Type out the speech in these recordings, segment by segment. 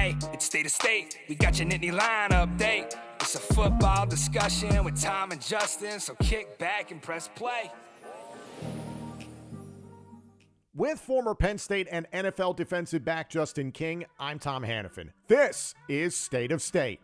Hey, it's State of State. We got your Nittany Lion update. It's a football discussion with Tom and Justin, so kick back and press play. With former Penn State and NFL defensive back Justin King, I'm Tom Hannafin. This is State of State.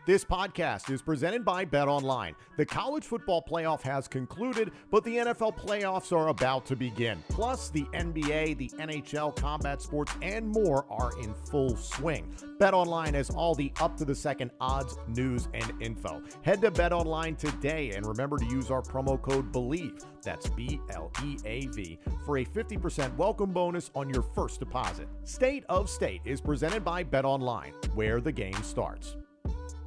This podcast is presented by BetOnline. The college football playoff has concluded, but the NFL playoffs are about to begin. Plus, the NBA, the NHL, combat sports, and more are in full swing. BetOnline has all the up-to-the-second odds, news, and info. Head to BetOnline today and remember to use our promo code BELIEVE, that's B-L-E-A-V, for a 50% welcome bonus on your first deposit. State of State is presented by BetOnline, where the game starts.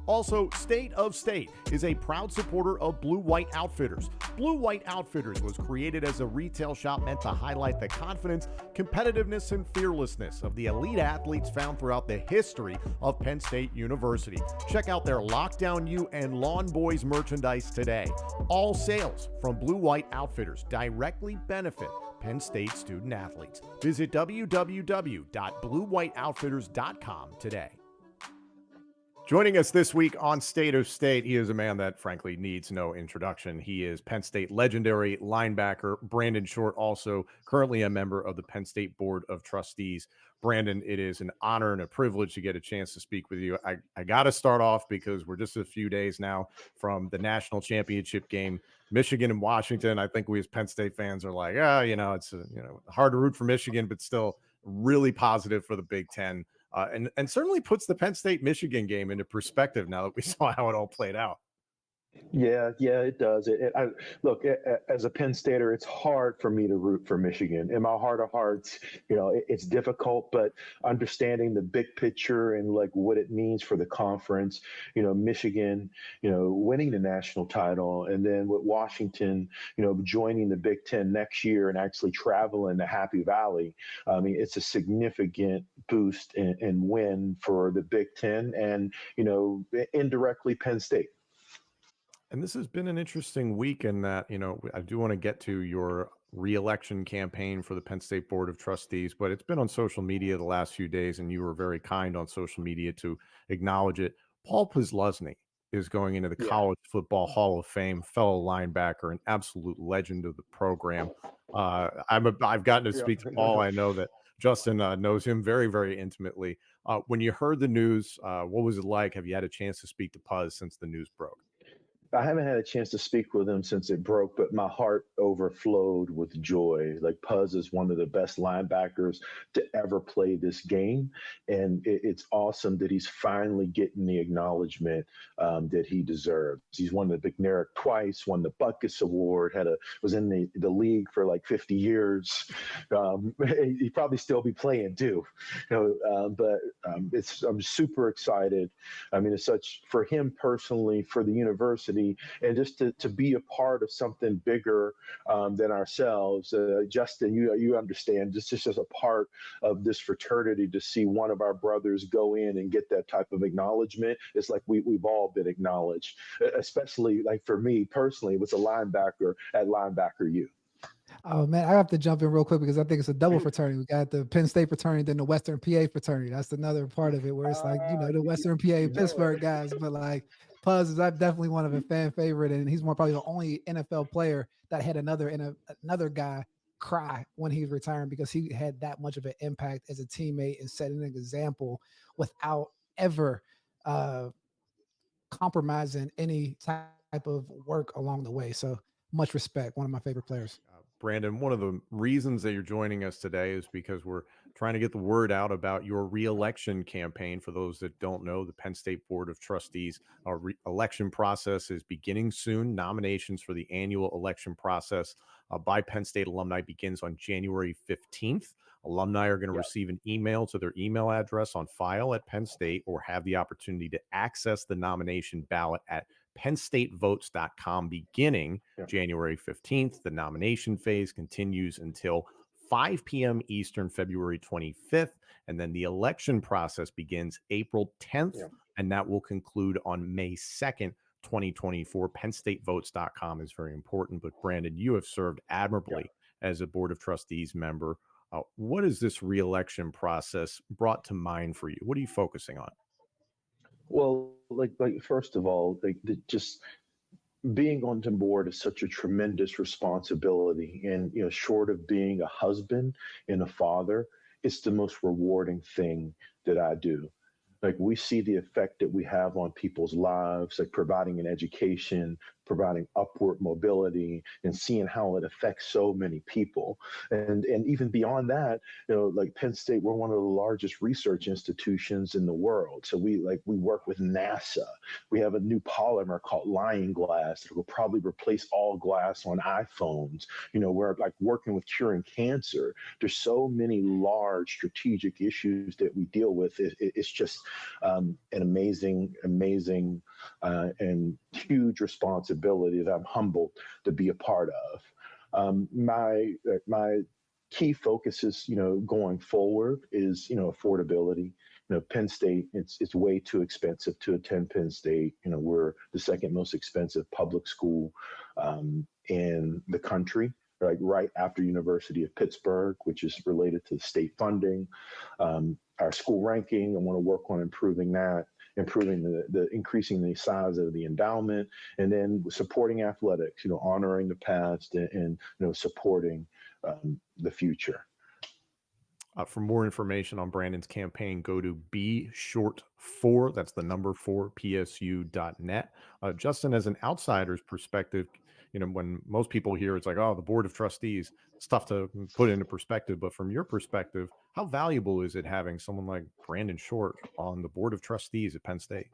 Also, State of State is a proud supporter of Blue White Outfitters. Blue White Outfitters was created as a retail shop meant to highlight the confidence, competitiveness, and fearlessness of the elite athletes found throughout the history of Penn State University. Check out their Lockdown U and Lawn Boys merchandise today. All sales from Blue White Outfitters directly benefit Penn State student athletes. Visit www.bluewhiteoutfitters.com today. Joining us this week on State of State, he is a man that frankly needs no introduction. He is Penn State legendary linebacker Brandon Short, also currently a member of the Penn State Board of Trustees. Brandon, it is an honor and a privilege to get a chance to speak with you. I got to start off because we're just a few days now from the national championship game, Michigan and Washington. I think we as Penn State fans are like, it's hard to root for Michigan, but still really positive for the Big Ten. And certainly puts the Penn State-Michigan game into perspective now that we saw how it all played out. Yeah, it does. Look, as a Penn Stater, it's hard for me to root for Michigan. In my heart of hearts, it's difficult, but understanding the big picture and like what it means for the conference, Michigan, winning the national title, and then with Washington, joining the Big Ten next year and actually traveling to Happy Valley. I mean, it's a significant boost and win for the Big Ten and, indirectly Penn State. And this has been an interesting week in that, I do want to get to your re-election campaign for the Penn State Board of Trustees, but it's been on social media the last few days, and you were very kind on social media to acknowledge it. Paul Posluszny is going into the College Football Hall of Fame, fellow linebacker, an absolute legend of the program. I've gotten to speak to Paul. I know that Justin knows him very, very intimately. When you heard the news, what was it like? Have you had a chance to speak to Puz since the news broke? I haven't had a chance to speak with him since it broke, but my heart overflowed with joy. Like, Puz is one of the best linebackers to ever play this game. And it's awesome that he's finally getting the acknowledgement that he deserves. He's won the McNair twice, won the Butkus Award, was in the league for like 50 years. He'd probably still be playing too. But I'm super excited. I mean, it's such for him personally, for the university, and just to be a part of something bigger than ourselves. Justin, you understand, this is just a part of this fraternity to see one of our brothers go in and get that type of acknowledgement. It's like we've all been acknowledged, especially like for me personally, it was a linebacker at Linebacker U. Oh, man, I have to jump in real quick because I think it's a double fraternity. We got the Penn State fraternity, then the Western PA fraternity. That's another part of it where it's like, the Western PA Pittsburgh guys, but like Puz is definitely one of a fan favorite, and he's probably the only NFL player that had another guy cry when he's retiring because he had that much of an impact as a teammate and setting an example without ever compromising any type of work along the way. So much respect. One of my favorite players. Brandon, one of the reasons that you're joining us today is because we're trying to get the word out about your re-election campaign. For those that don't know, the Penn State Board of Trustees election process is beginning soon. Nominations for the annual election process by Penn State alumni begins on January 15th. Alumni are going to receive an email to their email address on file at Penn State or have the opportunity to access the nomination ballot at PennStateVotes.com beginning January 15th. The nomination phase continues until 5 p.m. Eastern, February 25th. And then the election process begins April 10th, and that will conclude on May 2nd, 2024. PennStateVotes.com is very important. But Brandon, you have served admirably as a Board of Trustees member. What is this reelection process brought to mind for you? What are you focusing on? Well, like first of all, just being on the board is such a tremendous responsibility, and short of being a husband and a father, it's the most rewarding thing that I do. Like, we see the effect that we have on people's lives, like providing an education, providing upward mobility, and seeing how it affects so many people. And even beyond that, like Penn State, we're one of the largest research institutions in the world. So we work with NASA. We have a new polymer called Lion Glass that will probably replace all glass on iPhones. We're like working with curing cancer. There's so many large strategic issues that we deal with. It's just an amazing and huge responsibility that I'm humbled to be a part of. My key focuses, going forward is, affordability. Penn State, it's way too expensive to attend Penn State. We're the second most expensive public school in the country, right after University of Pittsburgh, which is related to state funding. Our school ranking, I want to work on improving that, improving the increasing the size of the endowment, and then supporting athletics, honoring the past and supporting the future. For more information on Brandon's campaign, go to be short 4, that's the number 4, psu.net. Justin, as an outsider's perspective, when most people hear it's like, oh, the Board of Trustees, it's tough to put into perspective. But from your perspective, how valuable is it having someone like Brandon Short on the Board of Trustees at Penn State?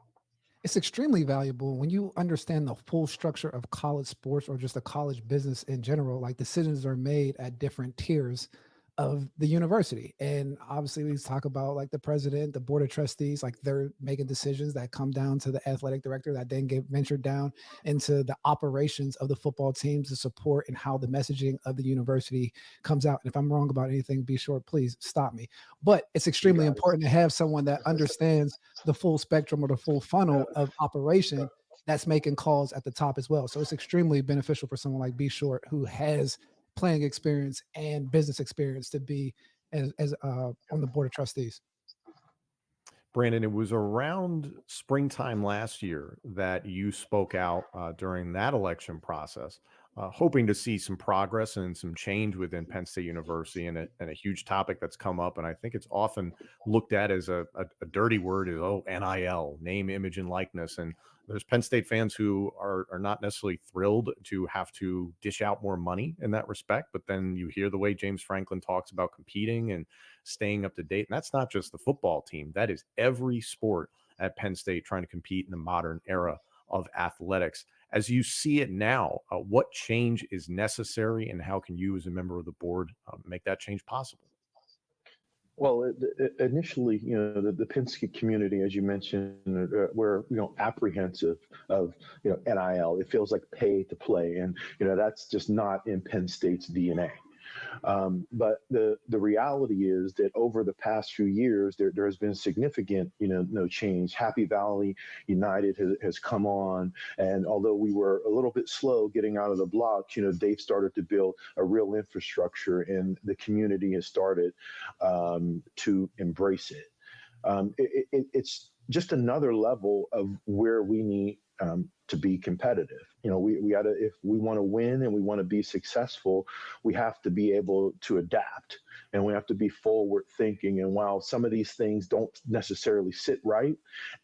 It's extremely valuable when you understand the full structure of college sports or just a college business in general. Like, decisions are made at different tiers of the university. And obviously we talk about like the president, the board of trustees, like they're making decisions that come down to the athletic director that then get ventured down into the operations of the football teams, the support and how the messaging of the university comes out. And if I'm wrong about anything, be sure, please stop me. But it's You extremely got important to have someone that understands the full spectrum or the full funnel of operation that's making calls at the top as well. So it's extremely beneficial for someone like B Short, who has playing experience and business experience, to be as on the board of trustees. Brandon, it was around springtime last year that you spoke out during that election process, hoping to see some progress and some change within Penn State University. And a huge topic that's come up, and I think it's often looked at as a dirty word, is NIL, name, image, and likeness. And there's Penn State fans who are not necessarily thrilled to have to dish out more money in that respect. But then you hear the way James Franklin talks about competing and staying up to date. And that's not just the football team, that is every sport at Penn State trying to compete in the modern era of athletics. As you see it now, what change is necessary, and how can you, as a member of the board, make that change possible? Well, initially, the Penske community, as you mentioned, were apprehensive of NIL. It feels like pay to play, and that's just not in Penn State's DNA. But the reality is that over the past few years, there has been significant, no change. Happy Valley United has come on, and although we were a little bit slow getting out of the blocks, they've started to build a real infrastructure, and the community has started to embrace it. It's just another level of where we need to be competitive. We got to, if we want to win and we want to be successful, we have to be able to adapt, and we have to be forward thinking. And while some of these things don't necessarily sit right,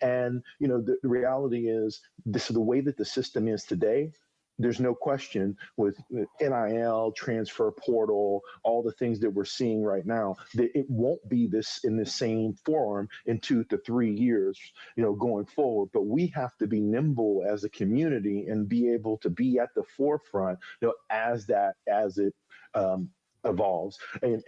and the reality is, this is the way that the system is today. There's no question with NIL, transfer portal, all the things that we're seeing right now, that it won't be this in the same form in 2 to 3 years, going forward. But we have to be nimble as a community and be able to be at the forefront, as it evolves. And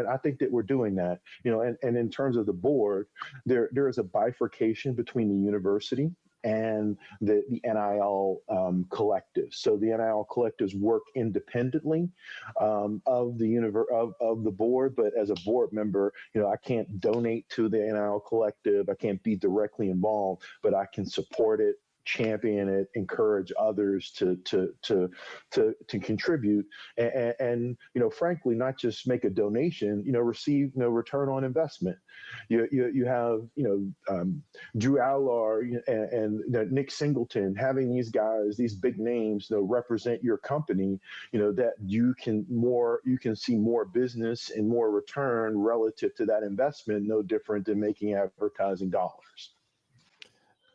I think that we're doing that, and in terms of the board, there is a bifurcation between the university and the NIL collectives. So the NIL collectives work independently of the board, but as a board member, I can't donate to the NIL collective. I can't be directly involved, but I can support it. champion it, encourage others to contribute, and frankly, not just make a donation, receive return on investment. You have Drew Allar and Nick Singleton, having these guys, these big names, represent your company. That you can see more business and more return relative to that investment. No different than making advertising dollars.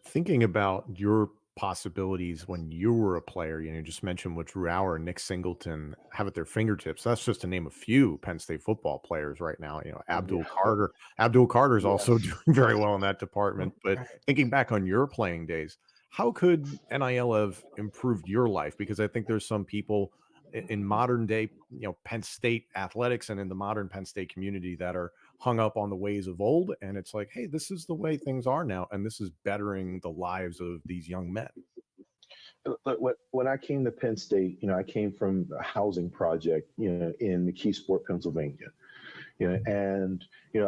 Thinking about your possibilities when you were a player, you just mentioned what Drew Allar and Nick Singleton have at their fingertips. That's just to name a few Penn State football players right now. Abdul Carter. Abdul Carter is also doing very well in that department. But thinking back on your playing days, how could NIL have improved your life? Because I think there's some people in modern day, Penn State athletics and in the modern Penn State community that are hung up on the ways of old. And it's like, hey, this is the way things are now. And this is bettering the lives of these young men. When I came to Penn State, I came from a housing project, in McKeesport, Pennsylvania, and,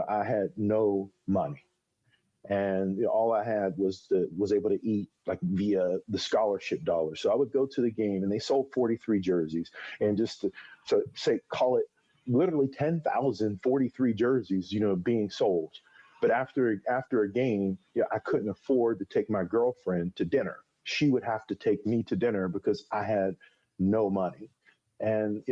I had no money. And all I had was able to eat like via the scholarship dollars. So I would go to the game, and they sold 43 jerseys, and just call it literally 10,000 43 jerseys, being sold. But after a game, I couldn't afford to take my girlfriend to dinner. She would have to take me to dinner because I had no money, and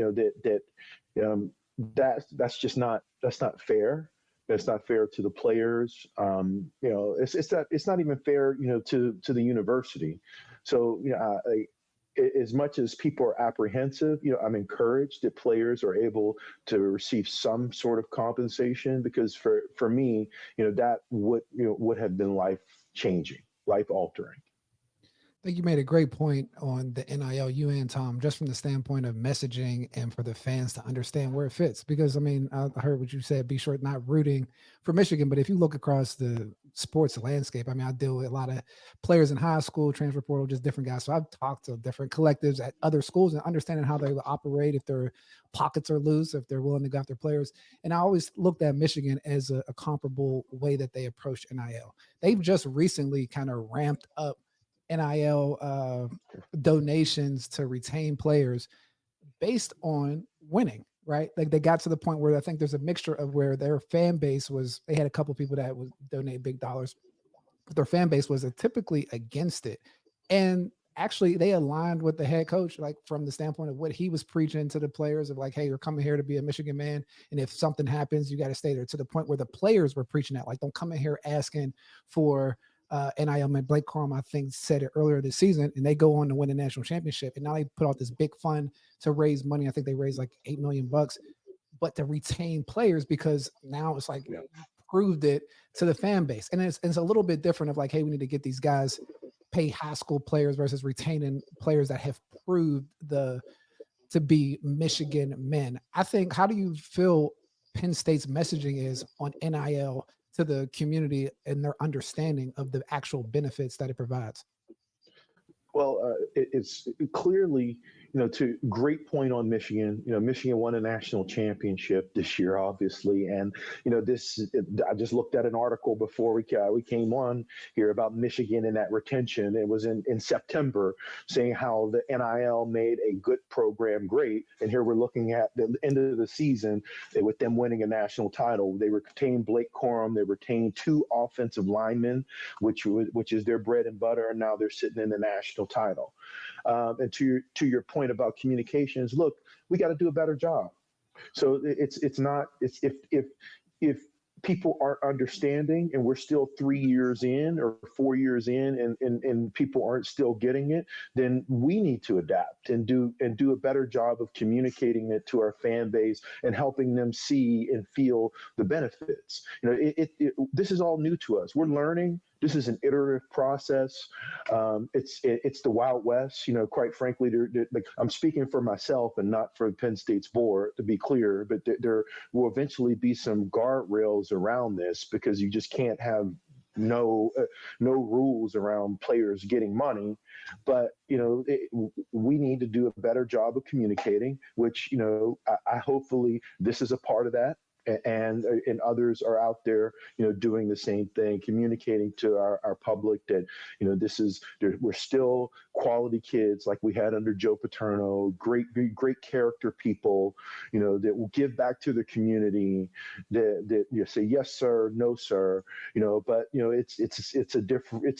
that's not fair. It's not fair to the players. It's not even fair, to the university. So, as much as people are apprehensive, I'm encouraged that players are able to receive some sort of compensation, because for me, that would have been life changing, life altering. I think you made a great point on the NIL, you and Tom, just from the standpoint of messaging and for the fans to understand where it fits. Because, I heard what you said, be sure not rooting for Michigan. But if you look across the sports landscape, I deal with a lot of players in high school, transfer portal, just different guys. So I've talked to different collectives at other schools and understanding how they operate, if their pockets are loose, if they're willing to go after players. And I always looked at Michigan as a comparable way that they approach NIL. They've just recently kind of ramped up NIL donations to retain players based on winning, right? Like they got to the point where I think there's a mixture of where their fan base was, they had a couple people that would donate big dollars, but their fan base was typically against it. And actually they aligned with the head coach, like from the standpoint of what he was preaching to the players of like, hey, you're coming here to be a Michigan man. And if something happens, you got to stay there, to the point where the players were preaching that, like, don't come in here asking for NIL. Man, Blake Corum, I think, said it earlier this season, and they go on to win a national championship. And now they put out this big fund to raise money. I think they raised like $8 million, but to retain players, because now it's like proved it to the fan base. And it's a little bit different of like, hey, we need to get these guys, pay high school players versus retaining players that have proved to be Michigan men. I think, how do you feel Penn State's messaging is on NIL to the community and their understanding of the actual benefits that it provides? Well, it's clearly, to great point on Michigan. Michigan won a national championship this year, obviously, and I just looked at an article before we came on here about Michigan and that retention. It was in September, saying how the NIL made a good program great, and here we're looking at the end of the season with them winning a national title. They retained Blake Corum, they retained 2 offensive linemen, which is their bread and butter, and now they're sitting in the national title. And to your point about communications, look, we got to do a better job. So it's if people aren't understanding, and we're still 3 years in or 4 years in, and people aren't still getting it, then we need to adapt and do a better job of communicating it to our fan base and helping them see and feel the benefits. This is all new to us. We're learning. This is an iterative process. It's the Wild West. Quite frankly, I'm speaking for myself and not for Penn State's board, to be clear, but there will eventually be some guardrails around this, because you just can't have no rules around players getting money. But we need to do a better job of communicating, which I hopefully this is a part of that. and others are out there, doing the same thing, communicating to our public that, we're still quality kids like we had under Joe Paterno, great character people, that will give back to the community, that say yes sir, no sir, but it's a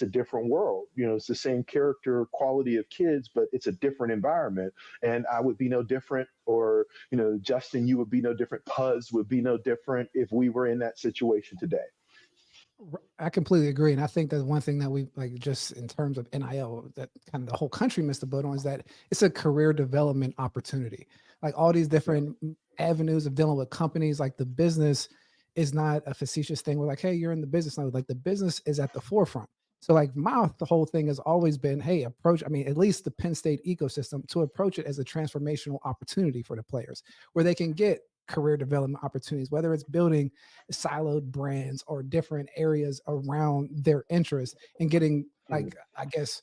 different world. It's the same character quality of kids, but it's a different environment. And I would be no different, or Justin, you would be no different, Puz would be no different if we were in that situation today. I completely agree. And I think that's one thing that we like, just in terms of NIL, that kind of the whole country missed the boat on, is that it's a career development opportunity. Like all these different avenues of dealing with companies, like the business is not a facetious thing. We're like, hey, you're in the business now. Like the business is at the forefront. So like the whole thing has always been, hey, at least the Penn State ecosystem, to approach it as a transformational opportunity for the players where they can get career development opportunities, whether it's building siloed brands or different areas around their interests, and getting, like, I guess,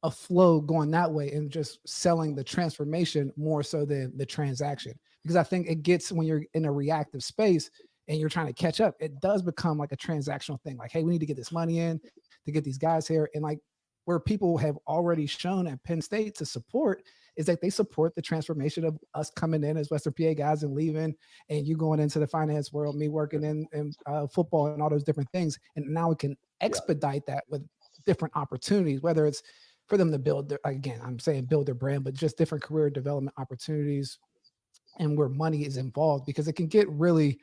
a flow going that way, and just selling the transformation more so than the transaction. Because I think it gets, when you're in a reactive space and you're trying to catch up, it does become like a transactional thing. Like, hey, we need to get this money in to get these guys here. And like, where people have already shown at Penn State to support is that they support the transformation of us coming in as Western PA guys and leaving, and you going into the finance world, me working in football and all those different things. And now we can expedite that with different opportunities, whether it's for them to build their, again, I'm saying build their brand, but just different career development opportunities, and where money is involved, because it can get really,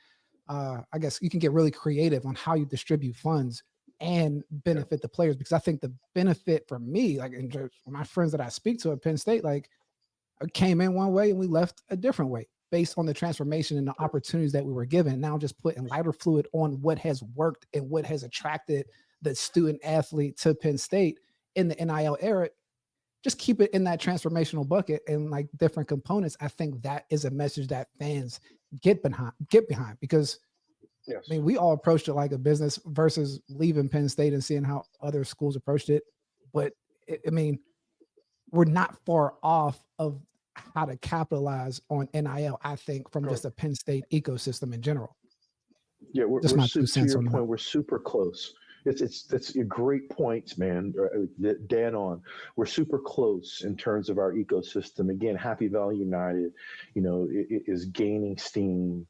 I guess you can get really creative on how you distribute funds and benefit the players. Because I think the benefit for me, like in just my friends that I speak to at Penn State, like came in one way and we left a different way based on the transformation and the opportunities that we were given. Now just putting lighter fluid on what has worked and what has attracted the student athlete to Penn State in the NIL era, just keep it in that transformational bucket and like different components. I think that is a message that fans get behind, because I mean, we all approached it like a business versus leaving Penn State and seeing how other schools approached it. But I mean, we're not far off of how to capitalize on NIL, I think, from just a Penn State ecosystem in general. Yeah, we're Just my 2 to cents your on point, that. we're super close. It's a great points, man. Dan on. We're super close in terms of our ecosystem. Again, Happy Valley United, is gaining steam.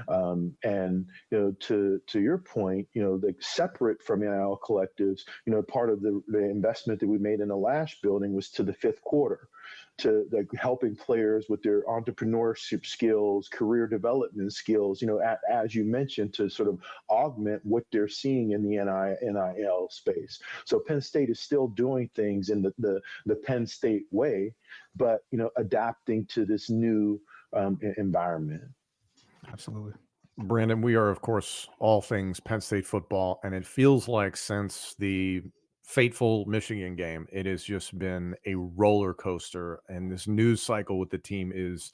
And to your point, like separate from NIL collectives, part of the investment that we made in the last building was to the fifth quarter, to like helping players with their entrepreneurship skills, career development skills, as you mentioned, to sort of augment what they're seeing in the NIL space. So Penn State is still doing things in the Penn State way, but adapting to this new environment. Absolutely. Brandon, we are, of course, all things Penn State football, and it feels like since the fateful Michigan game, it has just been a roller coaster, and this news cycle with the team is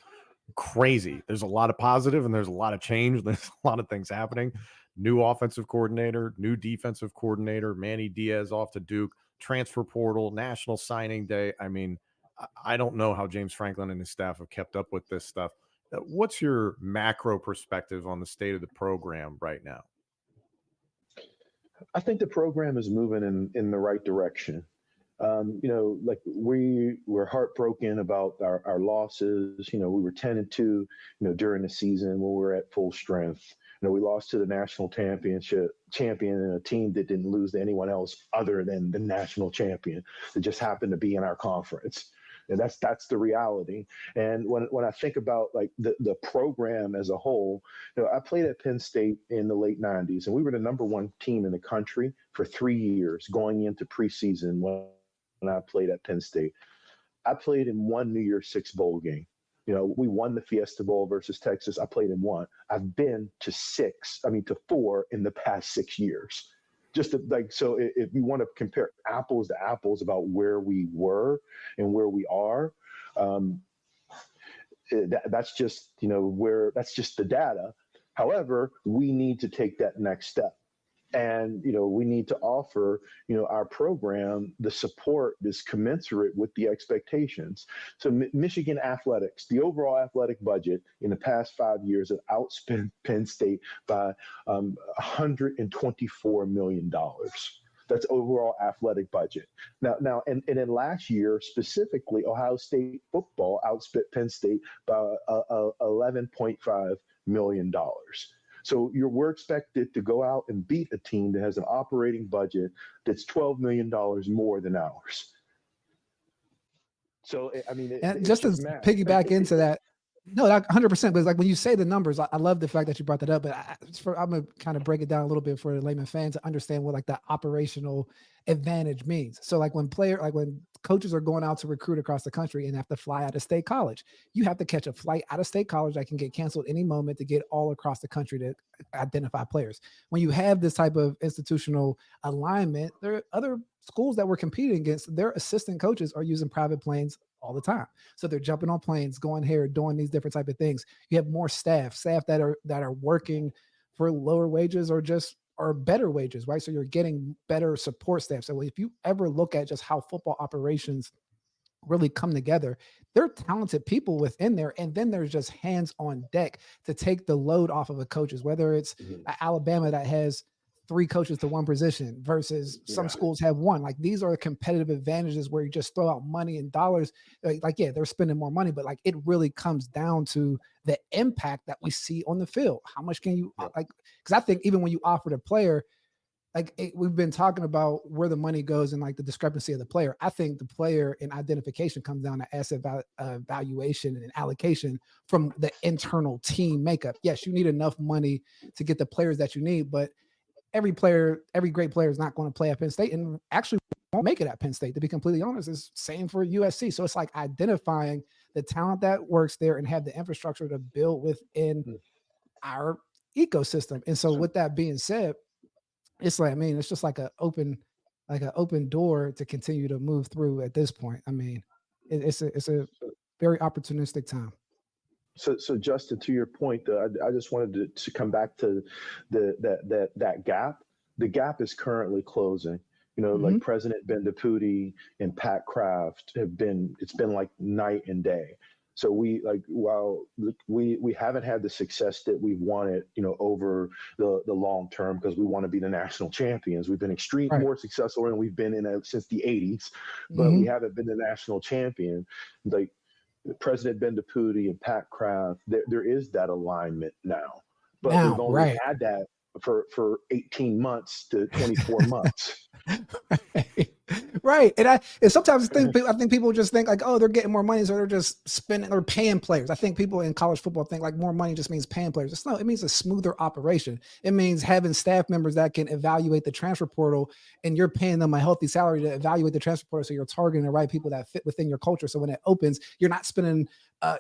crazy. There's a lot of positive and there's a lot of change. There's a lot of things happening. New offensive coordinator, new defensive coordinator, Manny Diaz off to Duke, transfer portal, national signing day. I mean, I don't know how James Franklin and his staff have kept up with this stuff. What's your macro perspective on the state of the program right now? I think the program is moving in the right direction. Like we were heartbroken about our losses. We were 10-2, during the season when we were at full strength. We lost to the national champion and a team that didn't lose to anyone else other than the national champion. It just happened to be in our conference. And that's the reality. And when I think about like the program as a whole, I played at Penn State in the late 90s, and we were the number one team in the country for 3 years going into preseason when I played at Penn State. I played in one New Year's Six bowl game. We won the Fiesta Bowl versus Texas. I played in one. I've been to 4 in the past 6 years. Just so if you want to compare apples to apples about where we were and where we are, that's just, that's just the data. However, we need to take that next step. And we need to offer our program the support that's commensurate with the expectations. So Michigan athletics, the overall athletic budget in the past 5 years have outspent Penn State by $124 million. That's overall athletic budget. Now, and then last year specifically, Ohio State football outspent Penn State by $11.5 million. So we're expected to go out and beat a team that has an operating budget that's $12 million more than ours. So I mean, and just to piggyback into that. No, 100%. But like when you say the numbers, I love the fact that you brought that up. But I'm gonna kind of break it down a little bit for the layman fan to understand what like that operational advantage means. So like when coaches are going out to recruit across the country and have to fly out of state college, you have to catch a flight out of state college that can get canceled any moment to get all across the country to identify players. When you have this type of institutional alignment, there are other schools that we're competing against. Their assistant coaches are using private planes all the time. So they're jumping on planes, going here, doing these different type of things. You have more staff that are working for lower wages or better wages, right? So you're getting better support staff. So if you ever look at just how football operations really come together, they're talented people within there. And then there's just hands on deck to take the load off of the coaches, whether it's Alabama that has 3 coaches to one position versus some schools have 1. Like these are competitive advantages where you just throw out money and dollars. Like, yeah, they're spending more money, but like it really comes down to the impact that we see on the field. How much can you like, because I think even when you offer a player, like we've been talking about where the money goes and like the discrepancy of the player. I think the player and identification comes down to asset valuation and allocation from the internal team makeup. Yes, you need enough money to get the players that you need, but every great player is not going to play at Penn State and actually won't make it at Penn State, to be completely honest. It's same for USC. So it's like identifying the talent that works there and have the infrastructure to build within our ecosystem. And so with that being said, it's like, I mean, it's just like an open door to continue to move through at this point. I mean, it's a very opportunistic time. So Justin, to your point, I just wanted to come back to that gap. The gap is currently closing. Like President Ben DiPuti and Pat Kraft it's been like night and day. So while we haven't had the success that we've wanted, over the long term, because we want to be the national champions. We've been extremely more successful than we've been since the 80s, but we haven't been the national champion. Like President Ben DiPuti and Pat Kraft, there is that alignment now, but we've only had that for 18 months to 24 months. Right. And sometimes I think people just think like, oh, they're getting more money, so they're just spending or paying players. I think people in college football think like more money just means paying players. It means a smoother operation. It means having staff members that can evaluate the transfer portal, and you're paying them a healthy salary to evaluate the transfer portal. So you're targeting the right people that fit within your culture. So when it opens, you're not spending,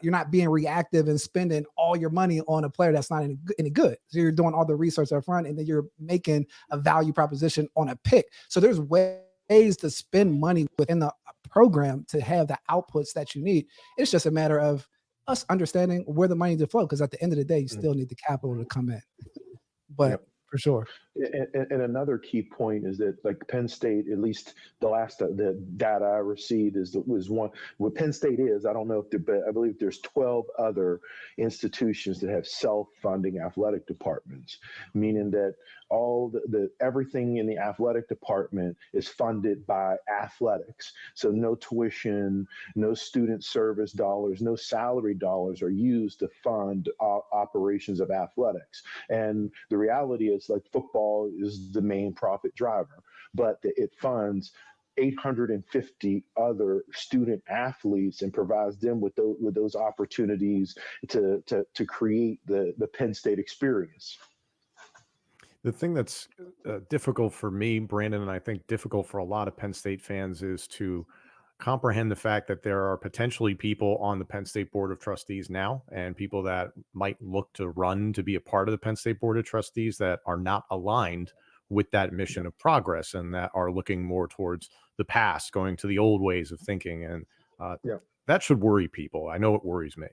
you're not being reactive and spending all your money on a player that's not any good. So you're doing all the research up front, and then you're making a value proposition on a pick. So there's ways to spend money within the program to have the outputs that you need. It's just a matter of us understanding where the money to flow, because at the end of the day, you still need the capital to come in. But for sure. And another key point is that, like Penn State, at least the data I received was one. What Penn State is, I don't know but I believe there's 12 other institutions that have self-funding athletic departments, meaning that all everything in the athletic department is funded by athletics. So no tuition, no student service dollars, no salary dollars are used to fund operations of athletics. And the reality is, like, football is the main profit driver, but it funds 850 other student athletes and provides them with those opportunities to create the Penn State experience. The thing that's difficult for me, Brandon, and I think difficult for a lot of Penn State fans, is to comprehend the fact that there are potentially people on the Penn State Board of Trustees now, and people that might look to run to be a part of the Penn State Board of Trustees that are not aligned with that mission of progress, and that are looking more towards the past, going to the old ways of thinking. And that should worry people. I know it worries me.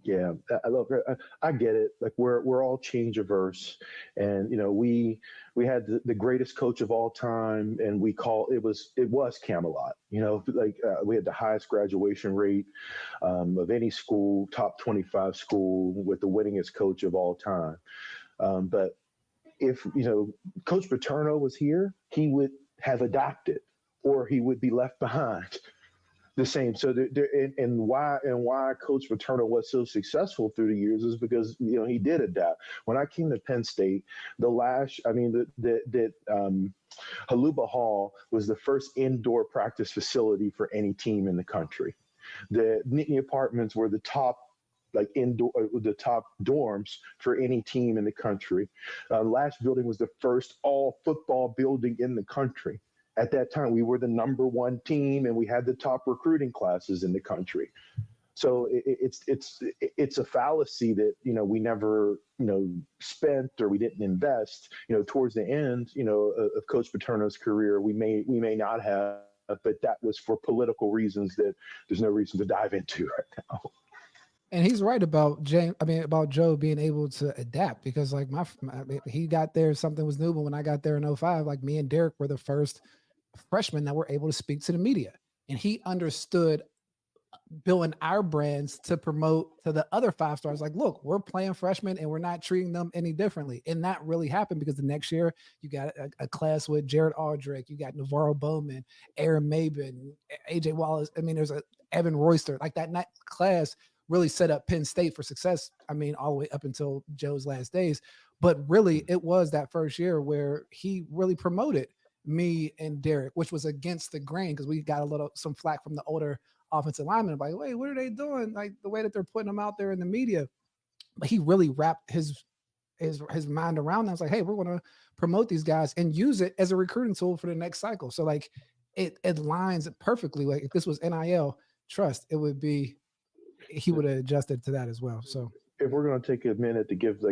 Yeah, look, I get it. Like we're all change averse, and we had the greatest coach of all time, and it was Camelot. Like we had the highest graduation rate of any school, top 25 school with the winningest coach of all time. But if Coach Paterno was here, he would have adapted, or he would be left behind the same. So and why Coach Paterno was so successful through the years is because he did adapt. When I came to Penn State, Haluba Hall was the first indoor practice facility for any team in the country. The Nittany apartments were the top dorms for any team in the country. Last building was the first all football building in the country. At that time, we were the number one team, and we had the top recruiting classes in the country. So it's a fallacy that we never spent, or we didn't invest. Towards the end of Coach Paterno's career, we may not have, but that was for political reasons that there's no reason to dive into right now. And he's right about James. I mean, about Joe being able to adapt, because like he got there, something was new. But when I got there in '05, like me and Derek were the first freshmen that were able to speak to the media, and he understood building our brands to promote to the other 5 stars. Like, look, we're playing freshmen and we're not treating them any differently. And that really happened, because the next year you got a class with Jared Aldrich, you got Navarro Bowman, Aaron Mabin, AJ Wallace. I mean, there's a Evan Royster. Like that class really set up Penn State for success. I mean, all the way up until Joe's last days. But really, it was that first year where he really promoted me and Derek, which was against the grain, because we got some flack from the older offensive linemen. Like, wait, what are they doing? Like the way that they're putting them out there in the media. But he really wrapped his mind around that. I was like, hey, we're going to promote these guys and use it as a recruiting tool for the next cycle. So like it lines perfectly. Like if this was NIL trust, it would be, he would have adjusted to that as well. So if we're going to take a minute to give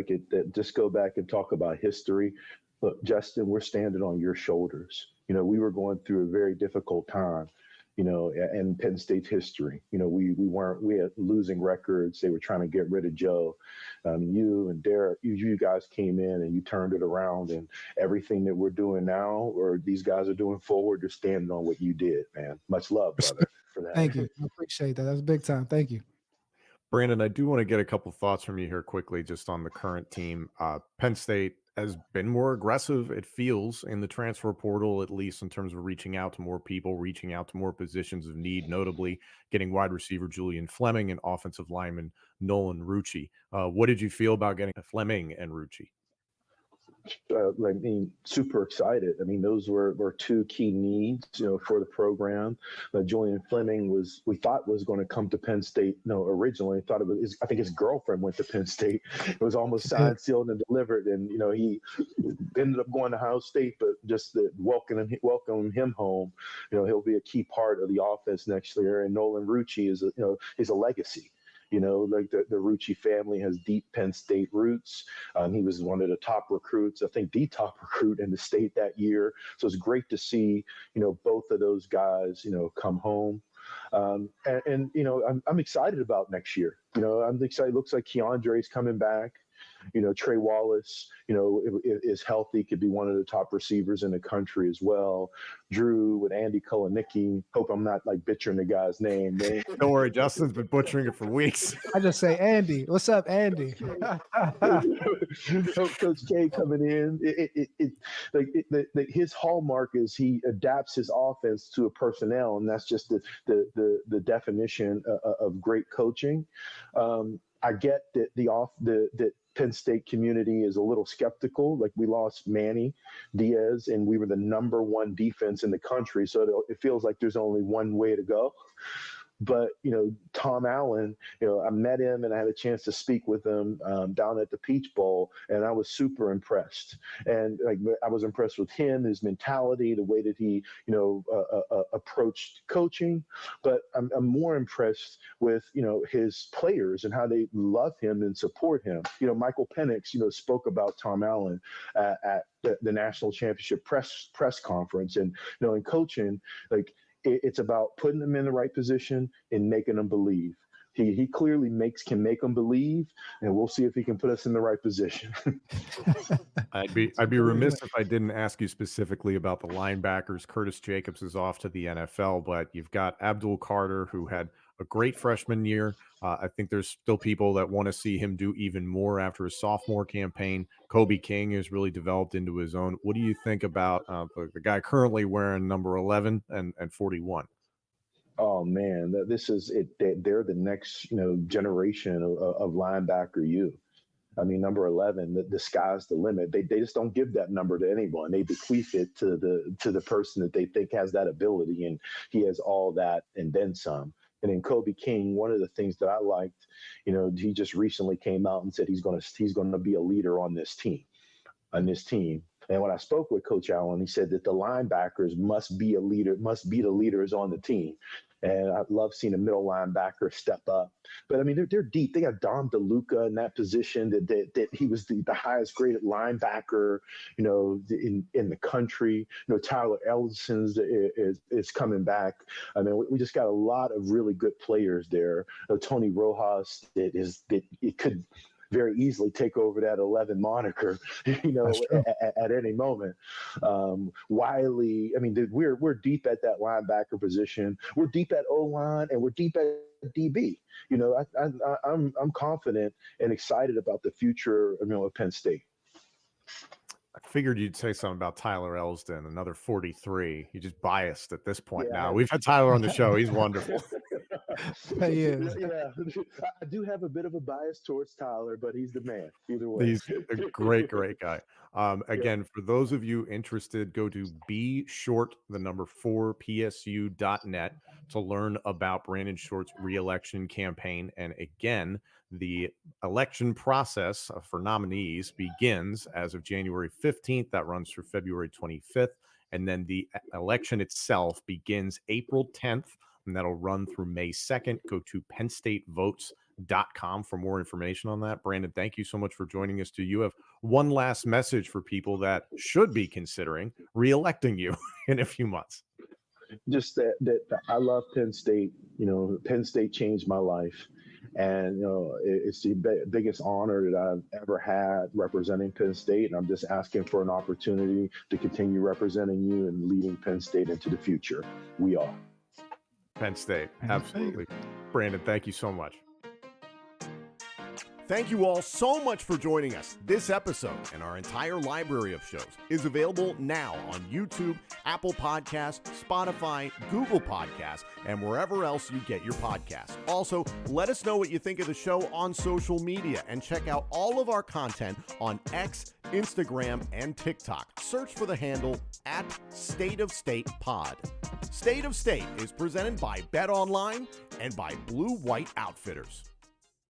just go back and talk about history, look, Justin, we're standing on your shoulders. We were going through a very difficult time, in Penn State's history. We had losing records. They were trying to get rid of Joe. You and Derek, you guys came in and you turned it around, and everything that we're doing now, or these guys are doing forward, they're standing on what you did, man. Much love, brother, for that. thank you. I appreciate that. That's big time. Thank you. Brandon, I do want to get a couple thoughts from you here quickly, just on the current team. Penn State has been more aggressive, it feels, in the transfer portal, at least in terms of reaching out to more people, reaching out to more positions of need, notably getting wide receiver Julian Fleming and offensive lineman Nolan Rucci. What did you feel about getting Fleming and Rucci? Super excited. Those were two key needs, for the program. Julian Fleming we thought was going to come to Penn State. No, originally thought I think his girlfriend went to Penn State. It was almost signed, sealed, and delivered. And he ended up going to Ohio State, but just welcoming him home. He'll be a key part of the offense next year. And Nolan Rucci is a legacy. Like the Rucci family has deep Penn State roots. He was one of the top recruits, I think the top recruit in the state that year. So it's great to see, both of those guys, come home. I'm excited about next year. I'm excited. It looks like Keandre's coming back. Trey Wallace, is healthy, could be one of the top receivers in the country as well. Drew with Andy Kolonicki. Hope I'm not butchering the guy's name. Man. Don't worry, Justin's been butchering it for weeks. I just say Andy. What's up, Andy? Coach K coming in. His hallmark is he adapts his offense to a personnel, and that's just the definition of great coaching. I get that that Penn State community is a little skeptical. Like, we lost Manny Diaz, and we were the number one defense in the country. So it feels like there's only one way to go. But, Tom Allen, I met him and I had a chance to speak with him down at the Peach Bowl, and I was super impressed. And I was impressed with him, his mentality, the way that he, approached coaching. But I'm more impressed with, his players and how they love him and support him. Michael Penix, spoke about Tom Allen at the national championship press conference. And, in coaching, it's about putting them in the right position and making them believe. He clearly can make them believe, and we'll see if he can put us in the right position. I'd be remiss if I didn't ask you specifically about the linebackers. Curtis Jacobs is off to the NFL, but you've got Abdul Carter, who had a great freshman year. I think there's still people that want to see him do even more after his sophomore campaign. Kobe King has really developed into his own. What do you think about the guy currently wearing number 11 and 41? Oh man, this is it. They're the next, generation of linebacker. I mean, number 11, the sky's the limit. They just don't give that number to anyone. They bequeath it to the person that they think has that ability, and he has all that and then some. And in Kobe King, one of the things that I liked, he just recently came out and said he's going to be a leader on this team. And when I spoke with Coach Allen, he said that the linebackers must be the leaders on the team. And I love seeing a middle linebacker step up. But I mean, they're deep. They got Dom DeLuca in that position. That he was the highest graded linebacker, in the country. Tyler Ellison is coming back. I mean, we just got a lot of really good players there. Tony Rojas that it could very easily take over that 11 moniker, at any moment. Wiley, I mean, we're deep at that linebacker position. We're deep at O-line, and we're deep at DB. I'm confident and excited about the future, of Penn State. I figured you'd say something about Tyler Elsdon, another 43. You're just biased at this point now. We've had Tyler on the show. He's wonderful. Yeah, I do have a bit of a bias towards Tyler, but he's the man either way. He's a great guy. Again, for those of you interested, go to bshort4psu.net to learn about Brandon Short's re-election campaign. And again, the election process for nominees begins as of January 15th. That runs through February 25th. And then the election itself begins April 10th, and that'll run through May 2nd. Go to PennStateVotes.com for more information on that. Brandon, thank you so much for joining us. Do you have one last message for people that should be considering re-electing you in a few months? Just that I love Penn State. Penn State changed my life. And, it's the biggest honor that I've ever had representing Penn State. And I'm just asking for an opportunity to continue representing you and leading Penn State into the future. We are. Penn State. Absolutely. Brandon, thank you so much. Thank you all so much for joining us. This episode and our entire library of shows is available now on YouTube, Apple Podcasts, Spotify, Google Podcasts, and wherever else you get your podcasts. Also, let us know what you think of the show on social media and check out all of our content on X, Instagram, and TikTok. Search for the handle @StateOfStatePod. State of State is presented by Bet Online and by Blue White Outfitters.